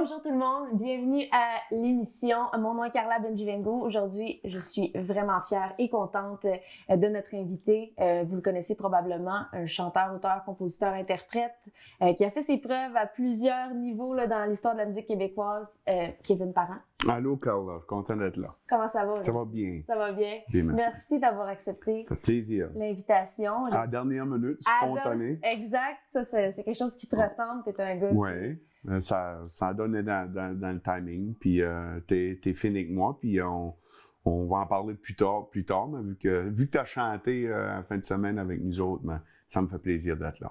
Bonjour tout le monde, bienvenue à l'émission. Mon nom est Carla Benjivengo. Aujourd'hui, je suis vraiment fière et contente de notre invité. Vous le connaissez probablement, un chanteur, auteur, compositeur, interprète qui a fait ses preuves à plusieurs niveaux là, dans l'histoire de la musique québécoise, Kevin Parent. Allô Carla, content d'être là. Comment ça va? Ça va bien. Ça va bien. Bien, merci. Merci d'avoir accepté Ça fait plaisir. l'invitation. À la dernière minute, spontané. Exact, ça c'est quelque chose qui te ressemble. T'es un gars. Oui, ça a donné dans le timing. Puis t'es fini avec moi, puis on va en parler plus tard. Mais vu que tu as chanté la fin de semaine avec nous autres, ça me fait plaisir d'être là.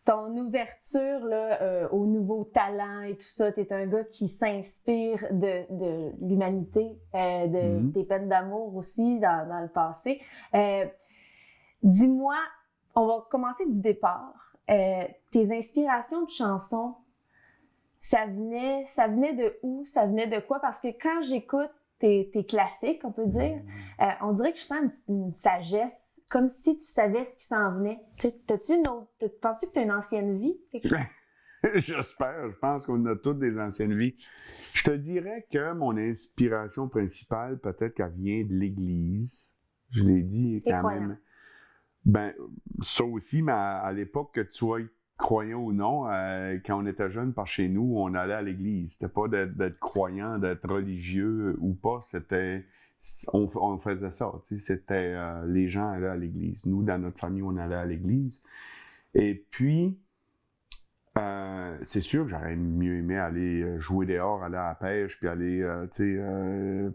Ton ouverture là, aux nouveaux talents et tout ça, t'es un gars qui s'inspire de l'humanité, de tes peines d'amour aussi dans le passé. Dis-moi, on va commencer du départ. Tes inspirations de chansons, ça venait de où? Ça venait de quoi? Parce que quand j'écoute tes classiques, on peut dire, on dirait que je sens une sagesse, comme si tu savais ce qui s'en venait. Penses-tu que tu as une ancienne vie? J'espère. Je pense qu'on a toutes des anciennes vies. Je te dirais que mon inspiration principale, peut-être qu'elle vient de l'Église. Je l'ai dit quand même. Ben, ça aussi, mais à l'époque, que tu sois croyant ou non, quand on était jeune, par chez nous, on allait à l'église. C'était pas d'être croyant, d'être religieux ou pas, on faisait ça, tu sais, c'était les gens allaient à l'église. Nous, dans notre famille, on allait à l'église. Et puis, c'est sûr que j'aurais mieux aimé aller jouer dehors, aller à la pêche, puis aller,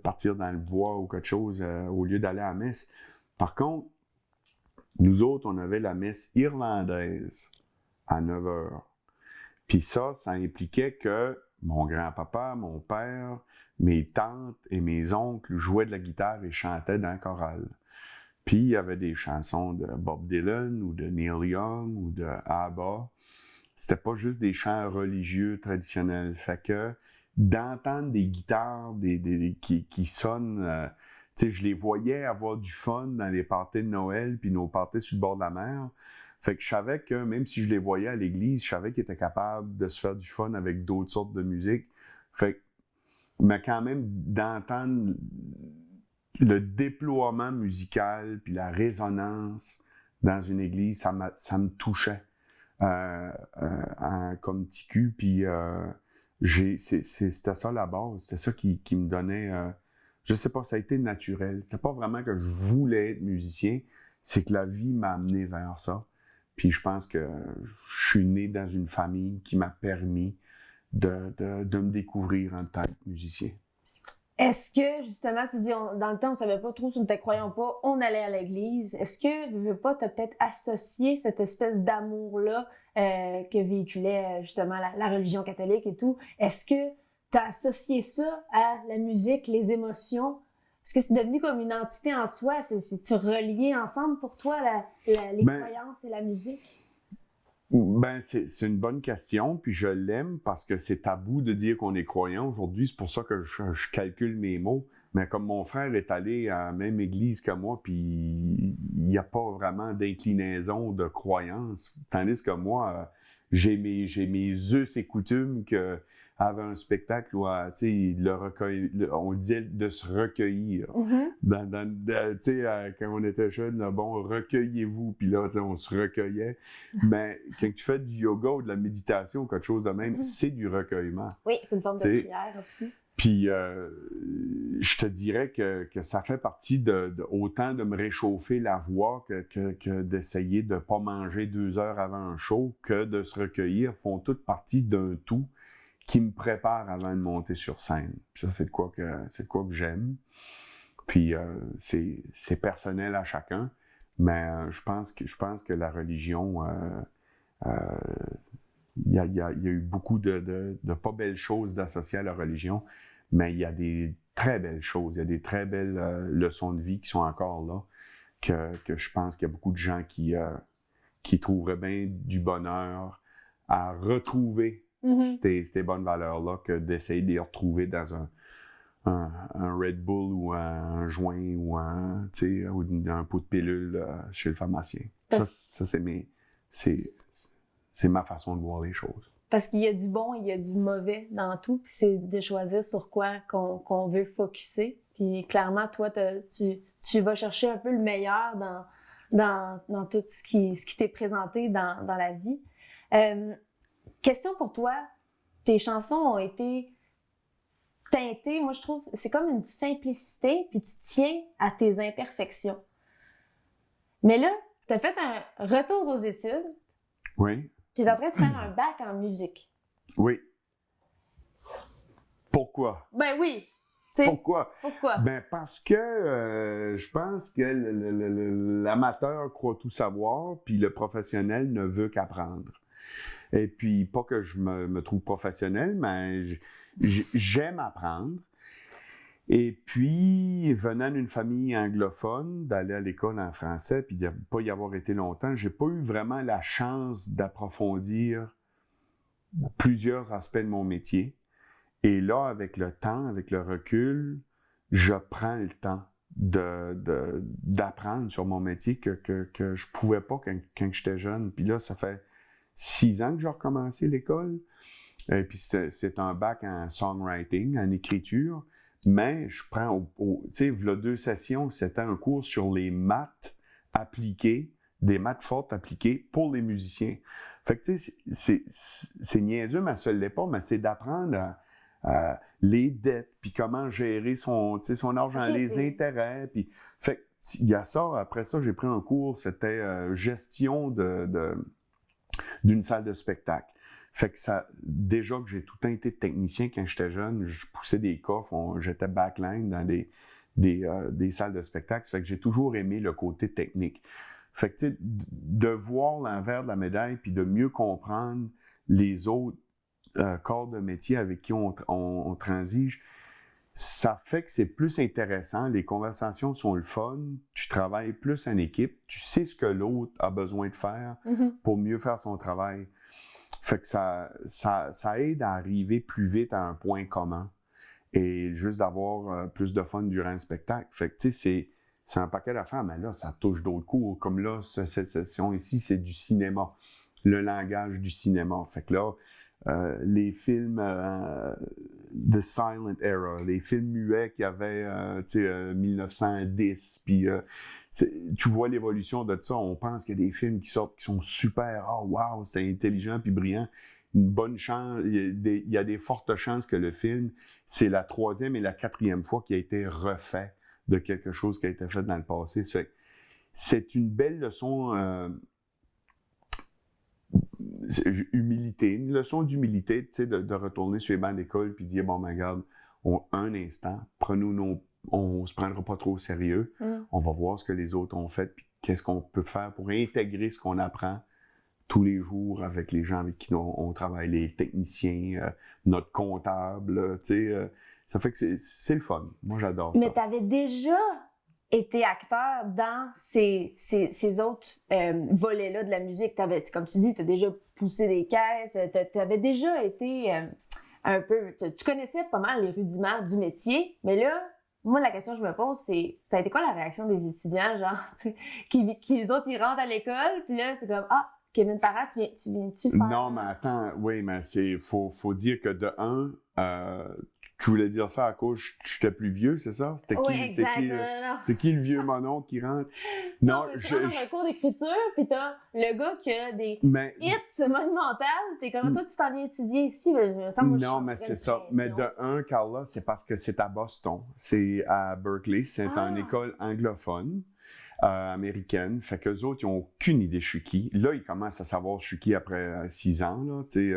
partir dans le bois ou quelque chose, au lieu d'aller à la messe. Par contre, nous autres, on avait la messe irlandaise à 9 heures. Puis ça impliquait que mon grand-papa, mon père, mes tantes et mes oncles jouaient de la guitare et chantaient dans le choral. Puis il y avait des chansons de Bob Dylan ou de Neil Young ou de ABBA. C'était pas juste des chants religieux traditionnels. Fait que d'entendre des guitares qui sonnent... tu sais, je les voyais avoir du fun dans les parties de Noël puis nos parties sur le bord de la mer. Fait que je savais que même si je les voyais à l'église, je savais qu'ils étaient capables de se faire du fun avec d'autres sortes de musique. Fait que, mais quand même, d'entendre le déploiement musical puis la résonance dans une église, ça me touchait comme petit cul. Puis c'était ça la base. C'était ça qui me donnait... je sais pas, ça a été naturel. C'était pas vraiment que je voulais être musicien, c'est que la vie m'a amené vers ça. Puis je pense que je suis né dans une famille qui m'a permis de me découvrir en tant que musicien. Est-ce que, justement, tu dis, dans le temps, on savait pas trop si on était croyant ou pas, on allait à l'église. Est-ce que, tu veux pas, tu as peut-être associé cette espèce d'amour-là que véhiculait justement la religion catholique et tout? Est-ce que tu as associé ça à la musique, les émotions? Est-ce que c'est devenu comme une entité en soi? C'est-tu relié ensemble pour toi, les croyances et la musique? Ben, c'est une bonne question, puis je l'aime parce que c'est tabou de dire qu'on est croyant aujourd'hui. C'est pour ça que je calcule mes mots. Mais comme mon frère est allé à la même église que moi, puis il n'y a pas vraiment d'inclinaison de croyance, tandis que moi, j'ai mes us et coutumes que avant un spectacle où on disait de se recueillir. Quand on était jeune, bon, recueillez-vous, puis là, on se recueillait. Mais quand tu fais du yoga ou de la méditation ou quelque chose de même, c'est du recueillement. Oui, c'est une forme de prière aussi. Puis, je te dirais que ça fait partie autant de me réchauffer la voix que d'essayer de ne pas manger 2 heures avant un show, que de se recueillir, font toutes partie d'un tout qui me prépare avant de monter sur scène. Puis ça, c'est de quoi que j'aime. Puis, c'est personnel à chacun, mais je pense que la religion... il y a eu beaucoup de pas belles choses d'associer à la religion, mais il y a des très belles choses, il y a des très belles leçons de vie qui sont encore là, que je pense qu'il y a beaucoup de gens qui trouveraient bien du bonheur à retrouver ces bonnes valeurs-là que d'essayer de les retrouver dans un Red Bull ou un joint ou un pot de pilule chez le pharmacien. Ça c'est ma façon de voir les choses. Parce qu'il y a du bon et il y a du mauvais dans tout, puis c'est de choisir sur quoi qu'on veut focusser. Puis clairement, toi, tu vas chercher un peu le meilleur dans tout ce qui t'est présenté dans la vie. Question pour toi, tes chansons ont été teintées, moi je trouve, c'est comme une simplicité, puis tu tiens à tes imperfections. Mais là, tu as fait un retour aux études. Oui. Tu es en train de faire un bac en musique. Oui. Pourquoi? Ben oui. Pourquoi? Pourquoi? Ben parce que je pense que l'amateur croit tout savoir, puis le professionnel ne veut qu'apprendre. Et puis, pas que je me trouve professionnel, mais j'aime apprendre. Et puis, venant d'une famille anglophone, d'aller à l'école en français, puis de ne pas y avoir été longtemps, j'ai pas eu vraiment la chance d'approfondir plusieurs aspects de mon métier. Et là, avec le temps, avec le recul, je prends le temps d'apprendre sur mon métier que je pouvais pas quand j'étais jeune. Puis là, ça fait 6 ans que j'ai recommencé l'école. Et puis c'est un bac en songwriting, en écriture. Mais je prends, tu sais, il y a 2 sessions, c'était un cours sur les maths appliquées, des maths fortes appliquées pour les musiciens. Fait que, tu sais, c'est niaiseux, mais ça ne l'est pas, mais c'est d'apprendre les dettes, puis comment gérer son argent, les intérêts. Puis, fait il y a ça. Après ça, j'ai pris un cours, c'était gestion d'une salle de spectacle. Fait que ça, déjà que j'ai tout le temps été technicien quand j'étais jeune, je poussais des coffres, j'étais backline dans des salles de spectacle. Fait que j'ai toujours aimé le côté technique. Fait que, tu sais, de voir l'envers de la médaille puis de mieux comprendre les autres corps de métier avec qui on transige, ça fait que c'est plus intéressant. Les conversations sont le fun. Tu travailles plus en équipe. Tu sais ce que l'autre a besoin de faire pour mieux faire son travail. Fait que ça aide à arriver plus vite à un point commun et juste d'avoir plus de fun durant le spectacle. Fait que, tu sais, c'est un paquet d'affaires, mais là, ça touche d'autres cours. Comme là, cette session ici, c'est du cinéma. Le langage du cinéma. Fait que là, les films de Silent Era, les films muets qu'il y avait, 1910, puis tu vois l'évolution de ça. On pense qu'il y a des films qui sortent qui sont super, oh wow, c'était intelligent puis brillant. Une bonne chance, il y a des fortes chances que le film, c'est la 3e et la 4e fois qu'il a été refait de quelque chose qui a été fait dans le passé. C'est une belle leçon humilité, une leçon d'humilité, tu sais, de retourner sur les bancs d'école puis dire, bon, ben, regarde, un instant, on se prendra pas trop au sérieux, on va voir ce que les autres ont fait puis qu'est-ce qu'on peut faire pour intégrer ce qu'on apprend tous les jours avec les gens avec qui on travaille, les techniciens, notre comptable, tu sais, ça fait que c'est le fun. Moi, j'adore ça. Mais tu avais déjà été acteur dans ces autres volets-là de la musique. Comme tu dis, tu as déjà poussé des caisses, tu avais déjà été un peu... Tu connaissais pas mal les rudiments du métier, mais là, moi, la question que je me pose, c'est ça a été quoi la réaction des étudiants, genre, qui les autres, ils rentrent à l'école, puis là, c'est comme, ah, Kevin Parent, tu viens-tu faire... Non, mais attends, oui, mais faut dire que de un, tu voulais dire ça à cause j'étais plus vieux, c'est ça? Oui, exact. C'est qui le vieux monon qui rentre? Non, tu rentres dans un cours d'écriture, puis t'as le gars qui a des hits monumentales. T'es comme, toi, tu t'en viens étudier ici. Non, mais c'est ça. Mais de un, Carla, c'est parce que c'est à Boston. C'est à Berkeley. C'est une école anglophone. Américaine. Fait qu'eux autres, ils n'ont aucune idée je suis qui. Là, ils commencent à savoir je suis qui après 6 ans, là, tu sais.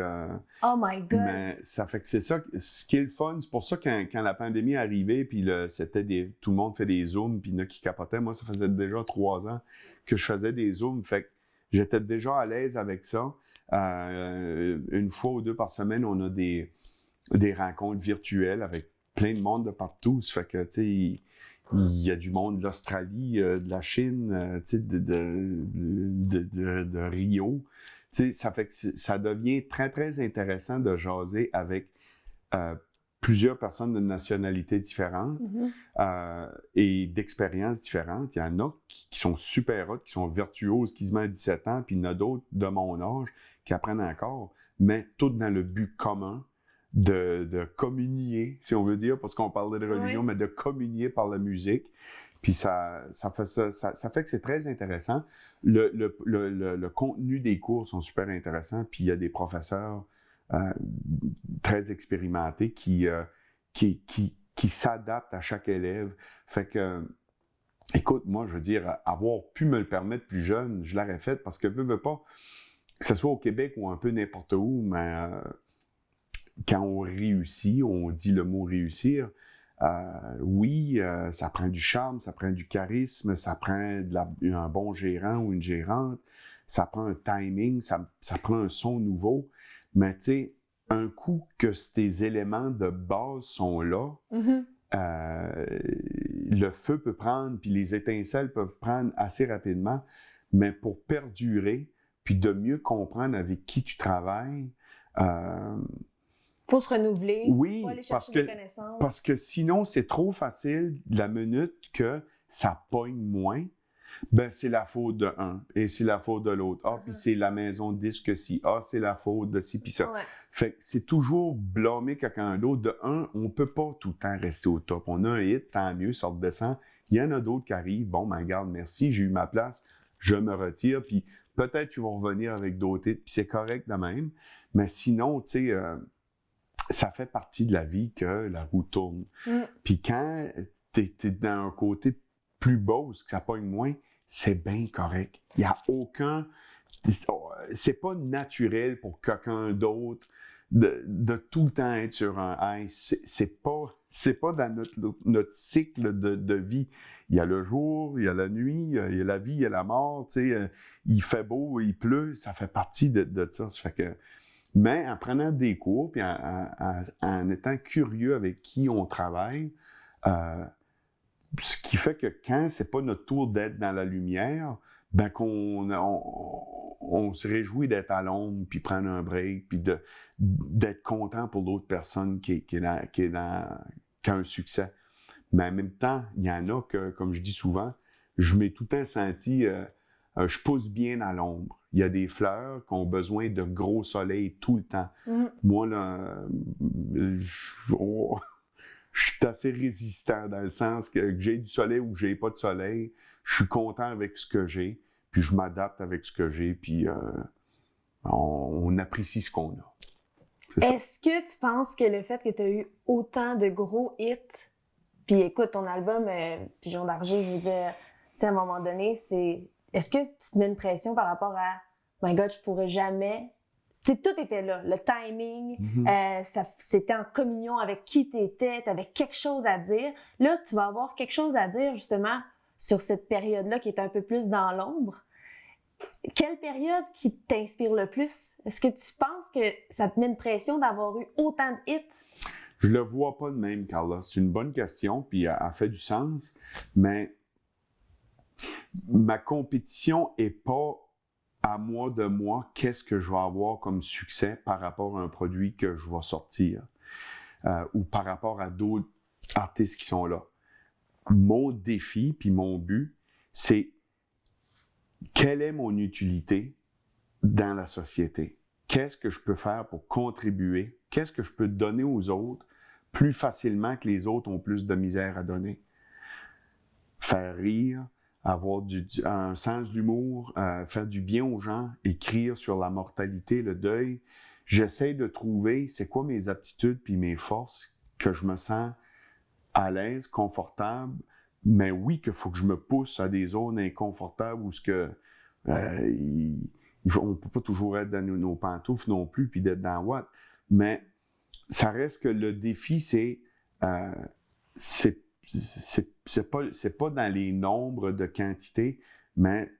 Oh my God! Mais ça fait que c'est ça, ce qui est le fun, c'est pour ça que quand la pandémie est arrivée, puis tout le monde fait des Zooms, puis il y en a qui capotaient. Moi, ça faisait déjà 3 ans que je faisais des Zooms, fait que j'étais déjà à l'aise avec ça. Une fois ou 2 par semaine, on a des rencontres virtuelles avec plein de monde de partout. Ça fait que, tu sais, il y a du monde de l'Australie, de la Chine, de Rio. Ça fait que ça devient très, très intéressant de jaser avec plusieurs personnes de nationalités différentes et d'expériences différentes. Il y en a qui sont super hot, qui sont virtuoses, quasiment à 17 ans, puis il y en a d'autres de mon âge qui apprennent encore. mais tout dans le but commun de communier, si on veut dire, parce qu'on parlait de religion, mais de communier par la musique. Puis ça fait que c'est très intéressant. Le contenu des cours sont super intéressants, puis il y a des professeurs très expérimentés qui s'adaptent à chaque élève. Fait que, écoute, moi, je veux dire, avoir pu me le permettre plus jeune, je l'aurais fait parce que, veux pas, que ce soit au Québec ou un peu n'importe où, mais quand on réussit, on dit le mot réussir, oui, ça prend du charme, ça prend du charisme, ça prend un bon gérant ou une gérante, ça prend un timing, ça prend un son nouveau, mais tu sais, un coup que ces éléments de base sont là, le feu peut prendre, puis les étincelles peuvent prendre assez rapidement, mais pour perdurer, puis de mieux comprendre avec qui tu travailles, faut se renouveler, oui, faut aller chercher des connaissances. Parce que sinon, c'est trop facile, la minute que ça pogne moins, ben c'est la faute de un, et c'est la faute de l'autre. Ah, puis c'est la maison de disque ci, ah, c'est la faute de ci, puis ça. Ouais. Fait que c'est toujours blâmer quelqu'un d'autre. De un, on peut pas tout le temps rester au top. On a un hit, tant mieux, ça redescend. Il y en a d'autres qui arrivent, bon, ben regarde, merci, j'ai eu ma place, je me retire, puis peut-être qu'ils vont revenir avec d'autres hits, puis c'est correct de même. Mais sinon, tu sais... ça fait partie de la vie que la roue tourne. Puis quand t'es dans un côté plus beau, que ça pogne moins, c'est bien correct. Il n'y a aucun... C'est pas naturel pour quelqu'un d'autre de tout le temps être sur un high. C'est pas dans notre cycle de vie. Il y a le jour, il y a la nuit, il y a la vie, il y a la mort, tu sais. Il fait beau, il pleut, ça fait partie de ça. Ça fait que... Mais en prenant des cours, puis en étant curieux avec qui on travaille, ce qui fait que quand c'est pas notre tour d'être dans la lumière, ben on se réjouit d'être à l'ombre, puis prendre un break, puis d'être content pour l'autre personne qui a un succès. Mais en même temps, il y en a que, comme je dis souvent, je m'ai tout le temps senti... je pousse bien à l'ombre. Il y a des fleurs qui ont besoin de gros soleil tout le temps. Moi, là, je suis assez résistant dans le sens que j'ai du soleil ou que j'ai pas de soleil. Je suis content avec ce que j'ai, puis je m'adapte avec ce que j'ai, puis on apprécie ce qu'on a. Est-ce que tu penses que le fait que tu as eu autant de gros hits, puis écoute, ton album Pigeon d'argile, je veux dire, tu sais, à un moment donné, c'est... Est-ce que tu te mets une pression par rapport à « My God, je pourrais jamais... » Tu sais, tout était là. Le timing, c'était en communion avec qui tu étais, tu avais quelque chose à dire. Là, tu vas avoir quelque chose à dire, justement, sur cette période-là qui est un peu plus dans l'ombre. Quelle période qui t'inspire le plus? Est-ce que tu penses que ça te met une pression d'avoir eu autant de hits? Je le vois pas de même, Carla. C'est une bonne question, puis elle fait du sens, mais ma compétition est pas à moi de moi qu'est-ce que je vais avoir comme succès par rapport à un produit que je vais sortir ou par rapport à d'autres artistes qui sont là. Mon défi puis mon but, c'est quelle est mon utilité dans la société? Qu'est-ce que je peux faire pour contribuer? Qu'est-ce que je peux donner aux autres plus facilement que les autres ont plus de misère à donner? Faire rire, avoir un sens d'humour, faire du bien aux gens, écrire sur la mortalité, le deuil. J'essaie de trouver c'est quoi mes aptitudes puis mes forces que je me sens à l'aise, confortable, mais oui qu'il faut que je me pousse à des zones inconfortables où on ne peut pas toujours être dans nos pantoufles non plus puis d'être dans what. Mais ça reste que le défi, c'est pas dans les nombres de quantité, mais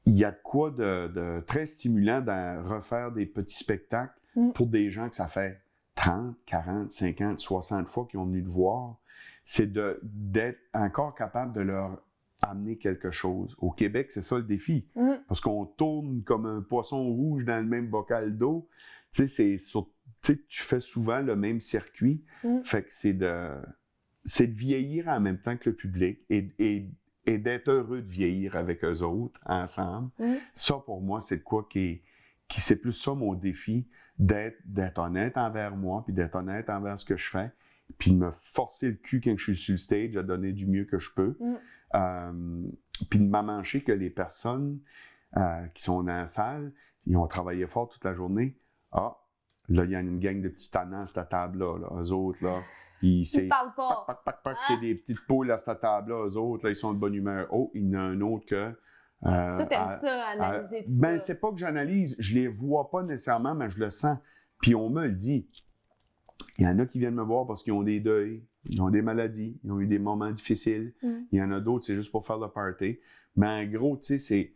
il y a de quoi de très stimulant de refaire des petits spectacles pour des gens que ça fait 30, 40, 50, 60 fois qu'ils ont venu te voir. C'est d'être encore capable de leur amener quelque chose. Au Québec, c'est ça le défi. Parce qu'on tourne comme un poisson rouge dans le même bocal d'eau. Tu sais, tu fais souvent le même circuit. Fait que c'est de vieillir en même temps que le public et d'être heureux de vieillir avec eux autres, ensemble. Ça, pour moi, c'est de quoi qui c'est plus ça mon défi, d'être honnête envers moi, puis d'être honnête envers ce que je fais, puis de me forcer le cul quand je suis sur le stage à donner du mieux que je peux. Puis de m'amancher que les personnes qui sont dans la salle, ils ont travaillé fort toute la journée. Ah, là, il y a une gang de petits tannants à cette table-là. Là. Eux autres, là, ils parlent pas. C'est des petites poules à cette table-là. Eux autres, là, ils sont de bonne humeur. Oh, il y en a un autre que... ça, t'aimes ça, analyser tout ça? Ben, c'est pas que j'analyse. Je les vois pas nécessairement, mais je le sens. Puis on me le dit. Il y en a qui viennent me voir parce qu'ils ont des deuils, ils ont des maladies, ils ont eu des moments difficiles. Il y en a d'autres, c'est juste pour faire le party. Mais en gros, tu sais, c'est...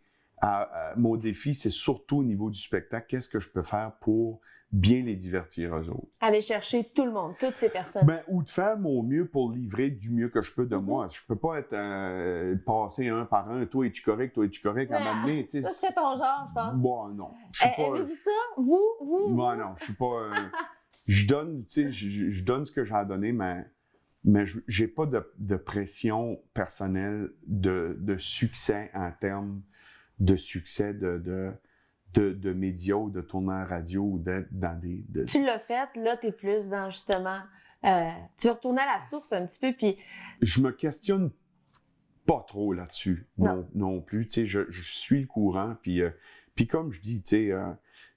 mon défi, c'est surtout au niveau du spectacle, qu'est-ce que je peux faire pour bien les divertir eux autres. Aller chercher tout le monde, toutes ces personnes. Ben, ou de faire mon mieux pour livrer du mieux que je peux de moi. Je peux pas être passer un par un, toi es-tu correct, à m'amener. Ça serait ton genre, je pense. Bon, non. Aimez-vous ça? Vous? Moi, non, je suis pas... je donne, tu sais, je donne ce que j'ai à donner, mais j'ai pas de pression personnelle de succès en termes de succès de médias ou de tourner en radio ou d'être dans des... Tu l'as fait, là, t'es plus dans, justement... tu vas retourner à la source un petit peu, puis... Je me questionne pas trop là-dessus non plus. Tu sais, je suis le courant, puis comme je dis, tu sais,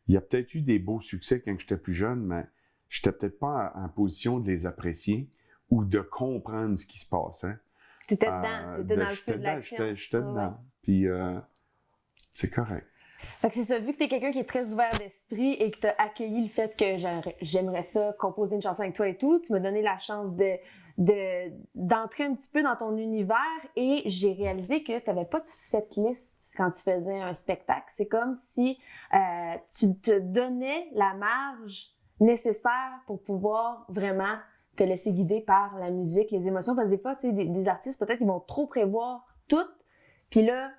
il y a peut-être eu des beaux succès quand j'étais plus jeune, mais j'étais peut-être pas en position de les apprécier ou de comprendre ce qui se passait. T'étais dedans, t'étais dans le feu de l'action. J'étais dedans, puis c'est correct. Fait que c'est ça, vu que t'es quelqu'un qui est très ouvert d'esprit et que t'as accueilli le fait que j'aimerais ça, composer une chanson avec toi et tout, tu m'as donné la chance d'entrer un petit peu dans ton univers et j'ai réalisé que t'avais pas de setlist quand tu faisais un spectacle. C'est comme si tu te donnais la marge nécessaire pour pouvoir vraiment te laisser guider par la musique, les émotions, parce que des fois, tu sais, des artistes, peut-être, ils vont trop prévoir tout, puis là,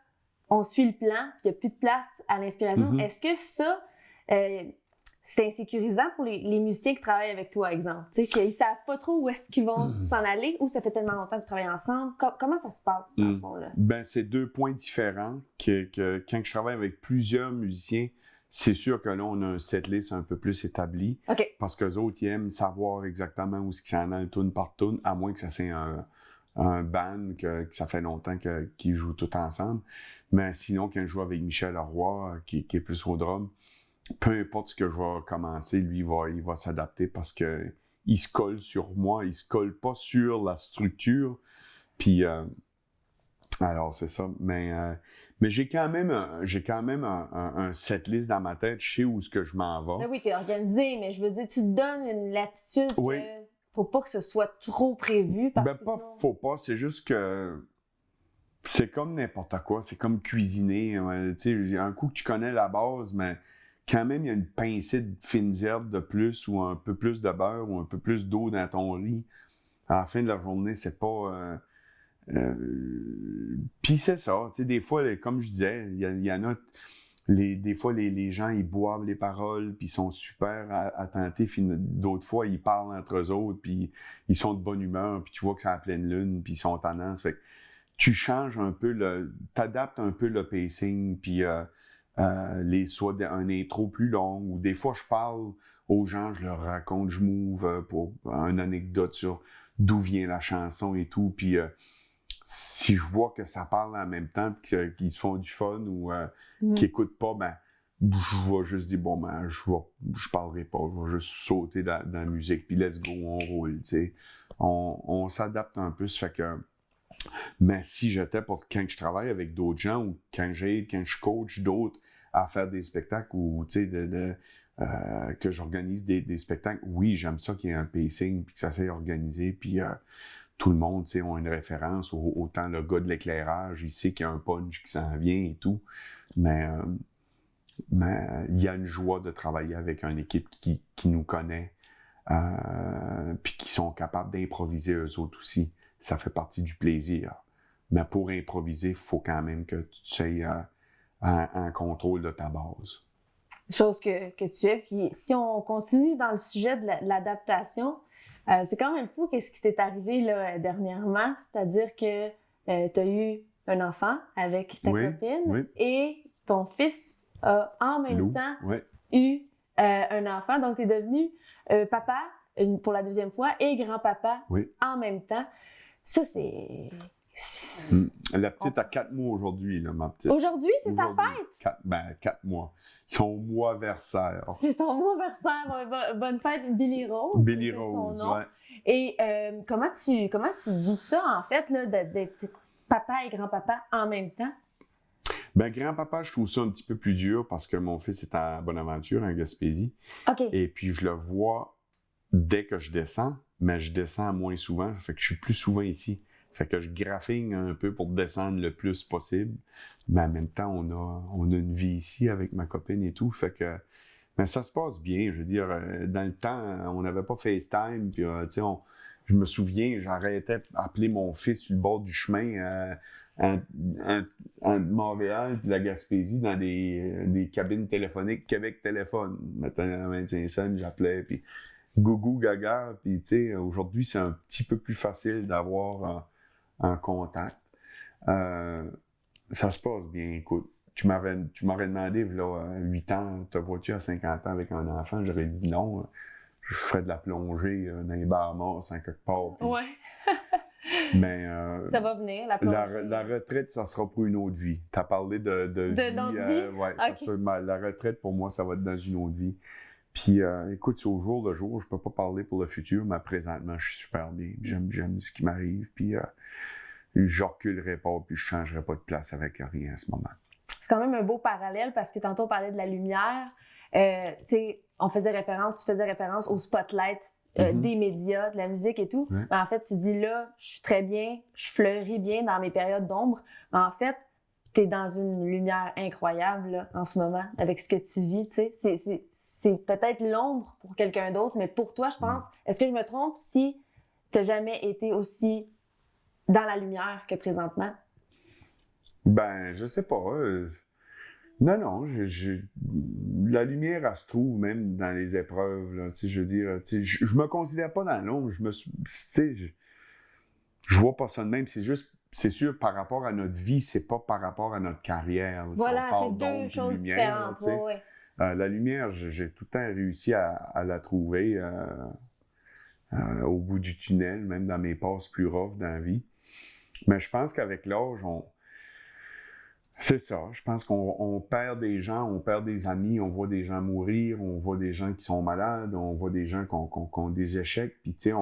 on suit le plan, puis il n'y a plus de place à l'inspiration. Est-ce que ça, c'est insécurisant pour les musiciens qui travaillent avec toi, exemple? Tu sais, qu'ils ne savent pas trop où est-ce qu'ils vont s'en aller, ou ça fait tellement longtemps que vous travaillez ensemble? Comment ça se passe, dans le fond, là? Ben, c'est deux points différents, que quand je travaille avec plusieurs musiciens, c'est sûr que là, on a un setlist un peu plus établi, parce qu'eux autres, ils aiment savoir exactement où est-ce qu'ils s'en allent tune par tune, à moins que ça c'est un band que ça fait longtemps qu'ils jouent tous ensemble. Mais sinon, quand je joue avec Michel Leroy, qui est plus au drum, peu importe ce que je vais commencer, lui, il va s'adapter parce que il se colle sur moi, il se colle pas sur la structure. Puis, alors, c'est ça. Mais j'ai quand même un setlist dans ma tête. Je sais où est-ce que je m'en vais. Ben oui, t'es organisé, mais je veux dire, tu te donnes une latitude que faut pas que ce soit trop prévu. Parce que sinon... faut pas. C'est juste que c'est comme n'importe quoi. C'est comme cuisiner. Tu sais, un coup que tu connais la base, mais quand même, il y a une pincée de fines herbes de plus ou un peu plus de beurre ou un peu plus d'eau dans ton riz. À la fin de la journée, c'est pas... Puis c'est ça, tu sais, des fois, comme je disais, il y en a, des fois, les gens, ils boivent les paroles, puis ils sont super attentifs, d'autres fois, ils parlent entre eux autres, puis ils sont de bonne humeur, puis tu vois que c'est à la pleine lune, puis ils sont tendance, fait que tu changes un peu, t'adaptes un peu le pacing, puis soit un intro plus long, ou des fois, je parle aux gens, je leur raconte, je m'ouvre pour une anecdote sur d'où vient la chanson et tout, puis si je vois que ça parle en même temps, qu'ils se font du fun ou qu'ils n'écoutent pas, ben, je vais juste dire, bon, ben, je parlerai pas, je vais juste sauter dans la musique, puis let's go, on roule, tu sais. On s'adapte un peu, ça fait que... Mais si j'étais pour quand je travaille avec d'autres gens ou quand je coach d'autres à faire des spectacles ou, tu sais, que j'organise des spectacles, oui, j'aime ça qu'il y ait un pacing, puis que ça soit organisé, puis... tout le monde, tu sais, ont une référence. Autant le gars de l'éclairage, il sait qu'il y a un punch qui s'en vient et tout. Mais il y a une joie de travailler avec une équipe qui nous connaît, puis qui sont capables d'improviser eux autres aussi. Ça fait partie du plaisir. Mais pour improviser, il faut quand même que tu sois en contrôle de ta base. Chose que tu es. Puis si on continue dans le sujet de l'adaptation, c'est quand même fou qu'est-ce qui t'est arrivé là, dernièrement, c'est-à-dire que tu as eu un enfant avec ta copine et ton fils a en même Lou, temps ouais. eu un enfant. Donc, tu es devenu papa pour la deuxième fois et grand-papa en même temps. Ça, c'est... La petite a 4 mois aujourd'hui, là, ma petite. Aujourd'hui, c'est sa fête? 4 mois. Son mois versaire. C'est son mois versaire. Bonne fête, Billy Rose. Billy c'est Rose, son nom. ouais. Et comment tu vis ça, en fait, là, d'être papa et grand-papa en même temps? Ben, grand-papa, je trouve ça un petit peu plus dur parce que mon fils est à Bonaventure, en Gaspésie. OK. Et puis, je le vois dès que je descends, mais je descends moins souvent. Fait que je suis plus souvent ici. Fait que je graphine un peu pour descendre le plus possible. Mais en même temps, on a une vie ici avec ma copine et tout. Fait que, mais ça se passe bien. Je veux dire, dans le temps, on n'avait pas FaceTime. Puis, tu sais, je me souviens, j'arrêtais d'appeler mon fils sur le bord du chemin en Montréal et la Gaspésie dans des cabines téléphoniques, Québec Téléphone. Maintenant, à 25 cents, j'appelais. Puis, gougou, gaga. Puis, tu sais, aujourd'hui, c'est un petit peu plus facile d'avoir en contact. Ça se passe bien. Écoute, tu m'aurais demandé, là, 8 ans, te vois-tu à 50 ans avec un enfant? J'aurais dit non. Je ferais de la plongée dans les Bahamas, en quelque part. Puis, ouais. Mais ça va venir, la plongée. La retraite, ça sera pour une autre vie. Tu as parlé de vie. Ouais, okay. La retraite, pour moi, ça va être dans une autre vie. Puis, écoute, c'est au jour le jour. Je peux pas parler pour le futur, mais présentement, je suis super bien. J'aime ce qui m'arrive. Puis, je reculerai pas, puis je changerai pas de place avec rien à ce moment. C'est quand même un beau parallèle parce que tantôt, on parlait de la lumière. Tu sais, tu faisais référence au spotlight des médias, de la musique et tout. Ouais. Mais en fait, tu dis là, je suis très bien, je fleuris bien dans mes périodes d'ombre. Mais en fait, tu es dans une lumière incroyable là, en ce moment avec ce que tu vis. Tu sais, c'est peut-être l'ombre pour quelqu'un d'autre, mais pour toi, je pense, est-ce que je me trompe si tu n'as jamais été aussi dans la lumière que présentement? Ben, je sais pas. Non, la lumière, elle se trouve même dans les épreuves. Là, je veux dire, je me considère pas dans l'ombre. Je vois pas ça de même. C'est sûr, par rapport à notre vie, c'est pas par rapport à notre carrière. Voilà, c'est deux choses différentes. Ouais. La lumière, j'ai tout le temps réussi à la trouver au bout du tunnel, même dans mes passes plus rough dans la vie. Mais je pense qu'avec l'âge, c'est ça. Je pense qu'on perd des gens, on perd des amis, on voit des gens mourir, on voit des gens qui sont malades, on voit des gens qui ont des échecs. Puis, tu sais,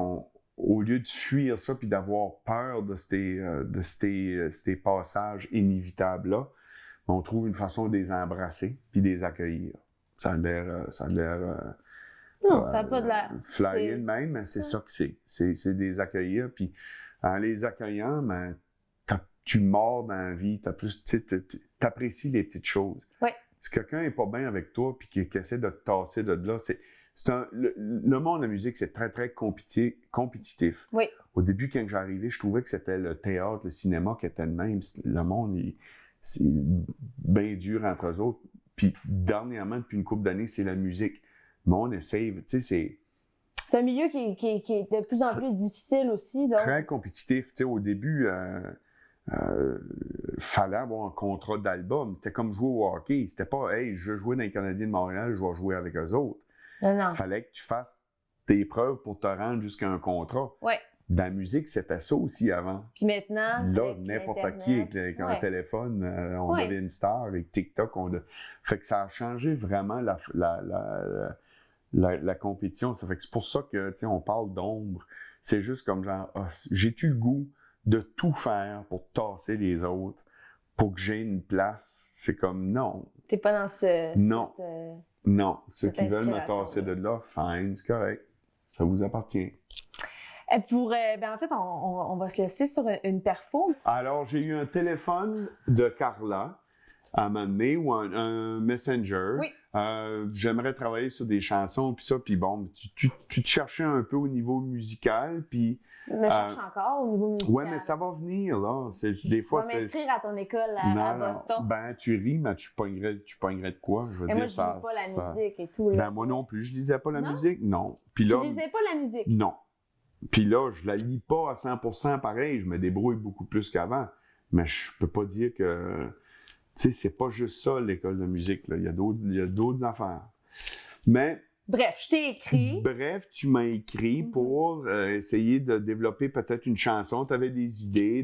au lieu de fuir ça puis d'avoir peur de ces passages inévitables-là, on trouve une façon de les embrasser puis de les accueillir. Ça a l'air non, ça n'a pas de l'air. Fly-in même, mais c'est ça que c'est. C'est des accueillir. Puis en les accueillant, ben, tu mords dans la vie, t'apprécies les petites choses. Oui. Si quelqu'un n'est pas bien avec toi puis qui essaie de te tasser de là, le monde de la musique, c'est très, très compétitif. Oui. Au début, quand j'arrivais, je trouvais que c'était le théâtre, le cinéma qui était le même. Le monde, c'est bien dur entre eux autres. Puis dernièrement, depuis une couple d'années, c'est la musique. Le monde essaie, tu sais, c'est un milieu qui est de plus en plus difficile aussi. Donc... Très compétitif. Tu sais, au début, fallait avoir un contrat d'album. C'était comme jouer au hockey. C'était pas, hey, je veux jouer dans les Canadiens de Montréal, je vais jouer avec eux autres. Non. Fallait que tu fasses tes preuves pour te rendre jusqu'à un contrat. Oui. Dans la musique, c'était ça aussi avant. Puis maintenant, là, n'importe qui avec un téléphone, on devient une star. Avec TikTok, fait que ça a changé vraiment la compétition. Ça fait que c'est pour ça que, tu sais, on parle d'ombre. C'est juste comme genre, j'ai-tu le goût de tout faire pour tasser les autres, pour que j'ai une place? C'est comme, non. T'es pas dans ce... Non. Non. Ceux qui veulent me tasser là. de là, fine, c'est correct. Ça vous appartient. En fait, on va se laisser sur une perfo. Alors, j'ai eu un téléphone de Carla à un moment donné, ou un messenger. Oui. J'aimerais travailler sur des chansons, puis ça, puis bon, tu te cherchais un peu au niveau musical, puis... Je me cherche encore au niveau musical. Ouais, mais ça va venir, là. Des fois, je vais m'inscrire à ton école à Boston. Ben, tu ris, mais tu pognerais de quoi? Je veux dire, moi, je lis pas la musique et tout. Là. Ben, moi non plus. Je lisais pas la musique? Non. Puis là, tu lisais pas la musique? Non. Puis là, je la lis pas à 100% pareil. Je me débrouille beaucoup plus qu'avant. Mais je peux pas dire que... Tu sais, c'est pas juste ça, l'école de musique, là. Il y a d'autres affaires. Mais... Bref, je t'ai écrit. Bref, tu m'as écrit pour essayer de développer peut-être une chanson. Tu avais des idées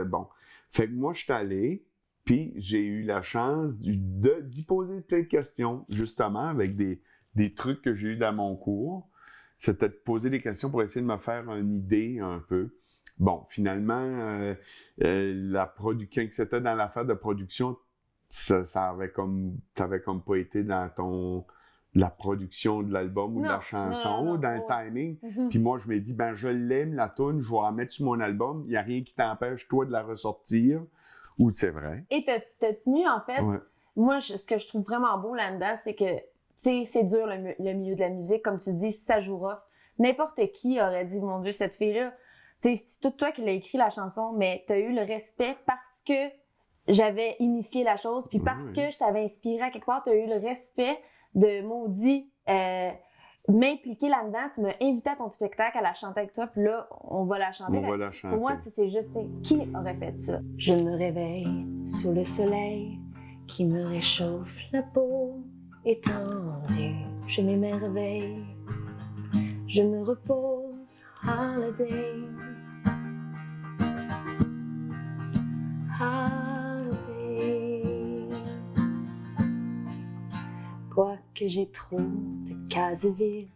bon. Fait que moi, je suis allé, puis j'ai eu la chance d'y poser plein de questions, justement, avec des trucs que j'ai eu dans mon cours. C'était de poser des questions pour essayer de me faire une idée un peu. Bon, finalement, quand c'était dans l'affaire de production, t'avais comme pas été dans la production de l'album ou de la chanson, dans le timing. Puis moi, je me dis, je l'aime, la toune, je vais la mettre sur mon album. Il n'y a rien qui t'empêche, toi, de la ressortir. Ou c'est vrai. Et t'as tenu, en fait, moi, ce que je trouve vraiment beau là-dedans, c'est que, tu sais, c'est dur le milieu de la musique. Comme tu dis, si ça joue rough, n'importe qui aurait dit, mon Dieu, cette fille-là, tu sais, c'est tout toi qui l'as écrit la chanson, mais t'as eu le respect parce que j'avais initié la chose, puis parce que je t'avais inspiré à quelque part, t'as eu le respect de maudit m'impliquer là-dedans. Tu m'as invité à ton spectacle à la chanter avec toi, puis là, on va la chanter. Pour moi, c'est juste, qui aurait fait ça? Je me réveille sous le soleil qui me réchauffe la peau étendue. Je m'émerveille, je me repose, holiday. Quoique j'ai trop de cases vides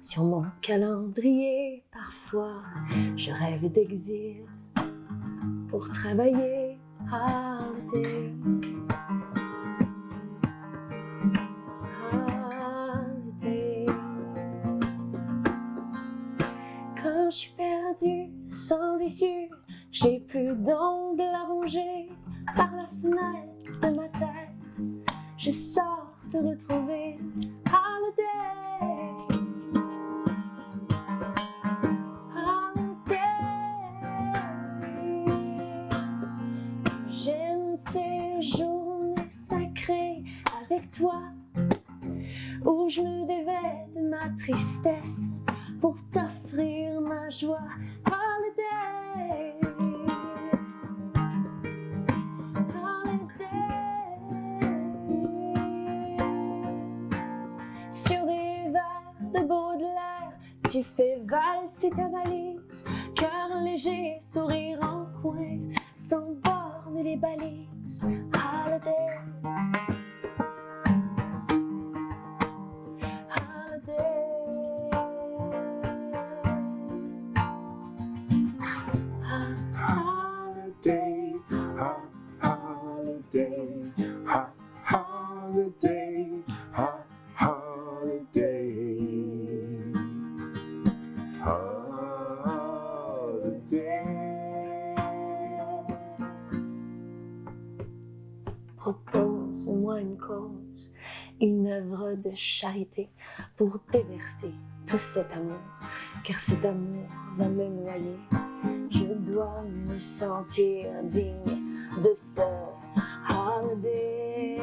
sur mon calendrier, parfois je rêve d'exil pour travailler holiday. Holiday. Quand je suis perdue sans issue, j'ai plus d'ongles à ronger. Par la fenêtre de ma tête, je sors te retrouver. Holiday. Holiday. J'aime ces journées sacrées avec toi, où je me dévais de ma tristesse pour t'offrir ma joie. Holiday. Sur des vers de Baudelaire, tu fais valser ta valise, cœur léger, sourire en coin, sans borne les balises. Holiday. Holiday. Holiday. Holiday. Holiday. Propose-moi une cause, une œuvre de charité pour déverser tout cet amour, car cet amour va me noyer. Je dois me sentir digne de ce holiday.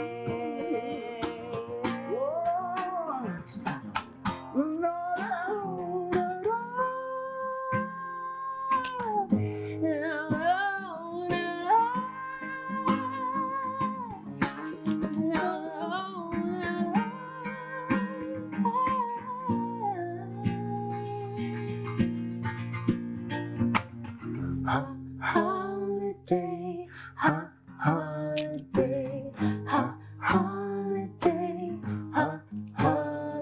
Holiday, holiday, holiday, holiday,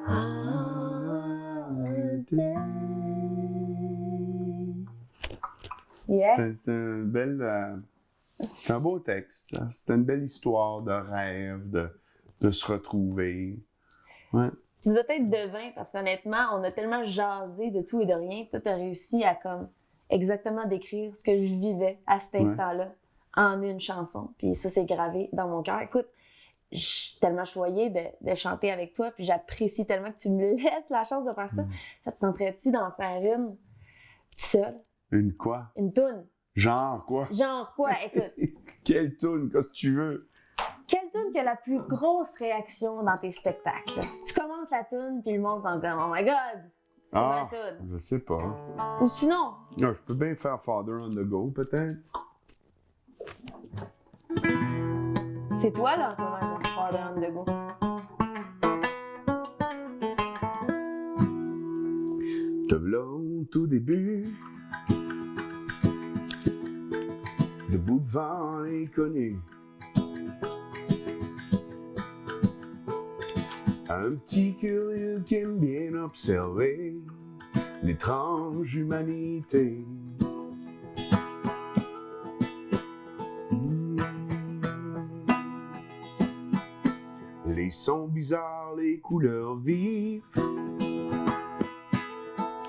holiday. C'est un beau texte. Hein? C'est une belle histoire de rêve, de se retrouver. Ouais. Tu dois être devin parce qu'honnêtement, on a tellement jasé de tout et de rien. Toi, tu as réussi à comme exactement décrire ce que je vivais à cet instant-là en une chanson. Puis ça, c'est gravé dans mon cœur. Écoute, je suis tellement choyée de chanter avec toi, puis j'apprécie tellement que tu me laisses la chance de faire ça. Ça te tenterait-tu d'en faire une seule? Une quoi? Une toune. Genre quoi? Genre quoi? Écoute. Quelle toune? Qu'est-ce que tu veux? Quelle toune qui a la plus grosse réaction dans tes spectacles? Tu commences la toune, puis le monde s'en comme « Oh my God! » sur ma toune. Je sais pas. Ou sinon, Non, je peux bien faire Father on the Go, peut-être. c'est toi là en ce moment, c'est Father on the Go. Te v'là au tout début, debout devant l'inconnu. Un petit curieux qui aime bien observer l'étrange humanité. Les sons bizarres, les couleurs vives,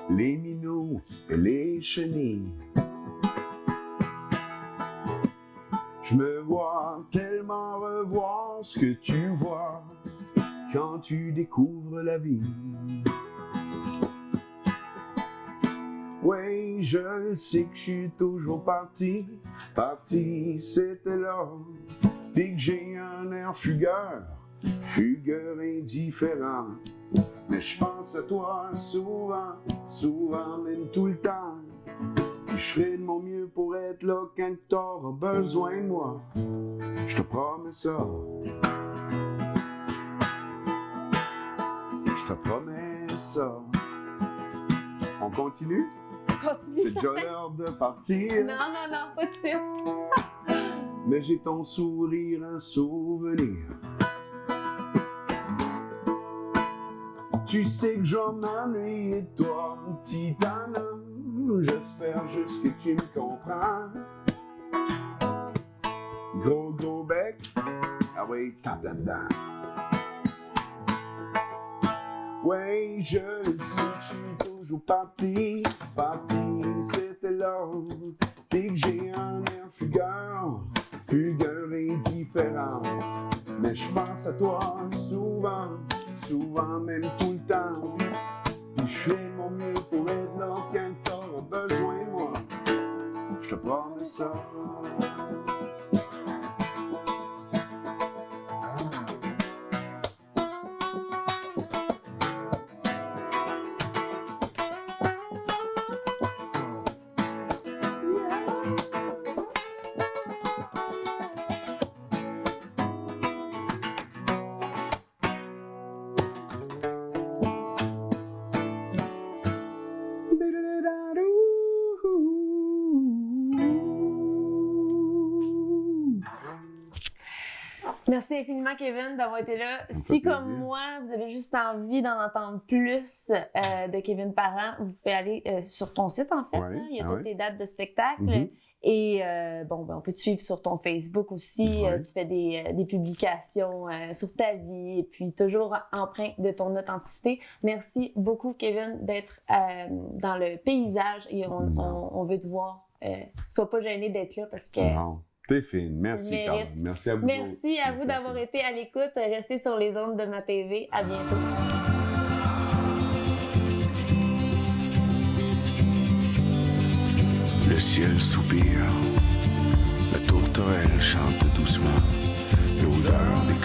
les minots et les chenilles. Je me vois tellement revoir ce que tu vois quand tu découvres la vie. Oui, je sais que je suis toujours parti, c'était là, et que j'ai un air fugueur indifférent. Mais je pense à toi souvent, même tout le temps. Puis je ferai de mon mieux pour être là quand t'auras besoin de moi. Je te promets ça. Je te promets ça. On continue? Continue. C'est déjà l'heure de partir. Non, pas de suite. Mais j'ai ton sourire en souvenir. Tu sais que je m'ennuie de toi, petit homme. J'espère juste que tu me comprends. Gros bec, ah oui, tape là-dedans. Oui, je le sais, je suis toujours parti, c'était là. Et que j'ai un air fugueur indifférent. Mais je pense à toi souvent, même tout le temps. Et je fais mon mieux pour être là quand t'auras besoin de moi. Je te promets ça. Merci infiniment, Kevin, d'avoir été là. Si, comme moi, vous avez juste envie d'en entendre plus de Kevin Parent, vous pouvez aller sur ton site, en fait. Ouais, Il y a toutes tes dates de spectacle. Mm-hmm. Et on peut te suivre sur ton Facebook aussi. Ouais. Tu fais des publications sur ta vie et puis toujours empreint de ton authenticité. Merci beaucoup, Kevin, d'être dans le paysage et on veut te voir. Sois pas gêné d'être là parce que... Non. T'es fine. Merci, Carl. Merci à vous. Merci à vous d'avoir été à l'écoute. Restez sur les ondes de ma TV. À bientôt. Le ciel soupire, la tourterelle chante doucement, l'odeur des